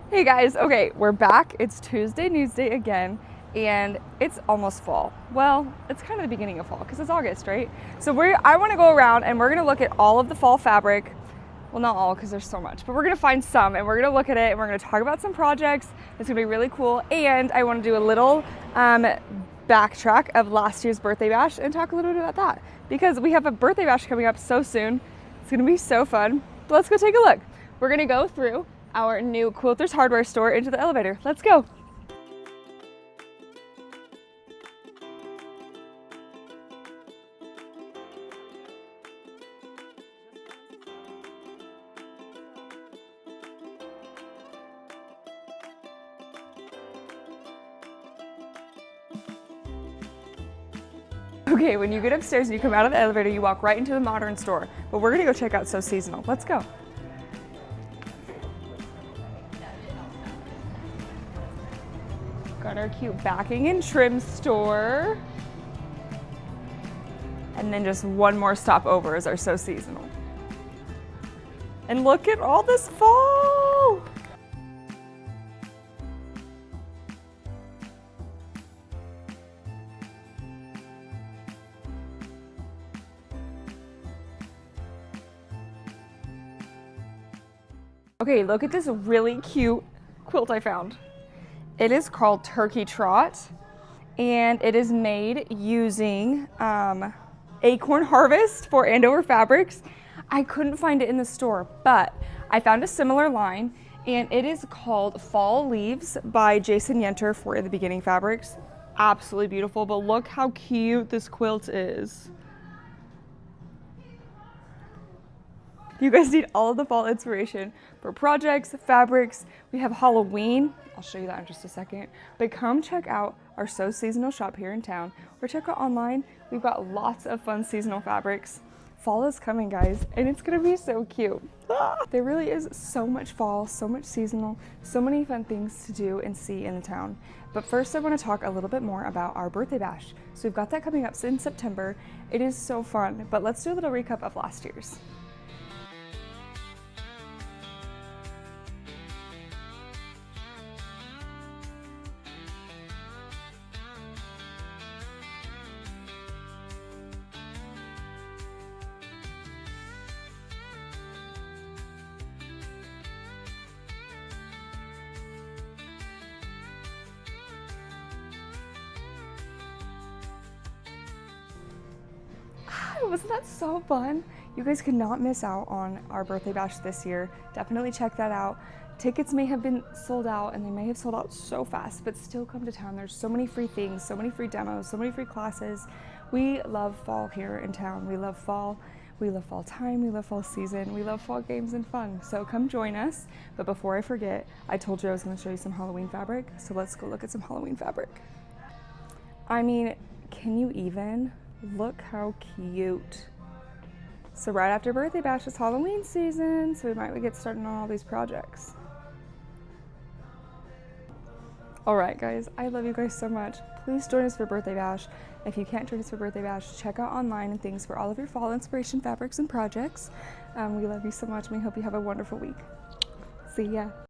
Hey guys, okay, we're back. It's Tuesday, Newsday again, and it's almost fall. Well, it's kind of the beginning of fall because it's August, right? So I want to go around and we're going to look at all of the fall fabric. Well, not all because there's so much, but we're going to find some and we're going to look at it and we're going to talk about some projects. It's going to be really cool. And I want to do a little backtrack of last year's birthday bash and talk a little bit about that because we have a birthday bash coming up so soon. It's going to be so fun. But let's go take a look. We're going to go through our new Quilters hardware store into the elevator. Let's go. Okay, when you get upstairs and you come out of the elevator, you walk right into the modern store. But we're gonna go check out So Seasonal. Let's go. Got our cute backing and trim store. And then just one more stop over is our So Seasonal. And look at all this fall! Okay, look at this really cute quilt I found. It is called Turkey Trot, and it is made using Acorn Harvest for Andover Fabrics. I couldn't find it in the store, but I found a similar line, and it is called Fall Leaves by Jason Yenter for The Beginning Fabrics. Absolutely beautiful, but look how cute this quilt is. You guys need all of the fall inspiration for projects, fabrics. We have Halloween. I'll show you that in just a second. But come check out our So Seasonal shop here in town or check out online. We've got lots of fun seasonal fabrics. Fall is coming, guys, and it's gonna be so cute. There really is so much fall, so much seasonal, so many fun things to do and see in the town. But first I wanna talk a little bit more about our birthday bash. So we've got that coming up in September. It is so fun, but let's do a little recap of last year's. Wasn't that so fun? You guys could not miss out on our birthday bash this year. Definitely check that out. Tickets may have been sold out and they may have sold out so fast, but still come to town. There's so many free things, so many free demos, so many free classes. We love fall here in town. We love fall. We love fall time. We love fall season. We love fall games and fun. So come join us. But before I forget, I told you I was going to show you some Halloween fabric. So let's go look at some Halloween fabric. I mean, can you even? Look how cute. So right after birthday bash is Halloween season, so we might get started on all these projects. All right, guys, I love you guys so much. Please join us for birthday bash. If you can't join us for birthday bash, check out online and things for all of your fall inspiration fabrics and projects. We love you so much and we hope you have a wonderful week. See ya.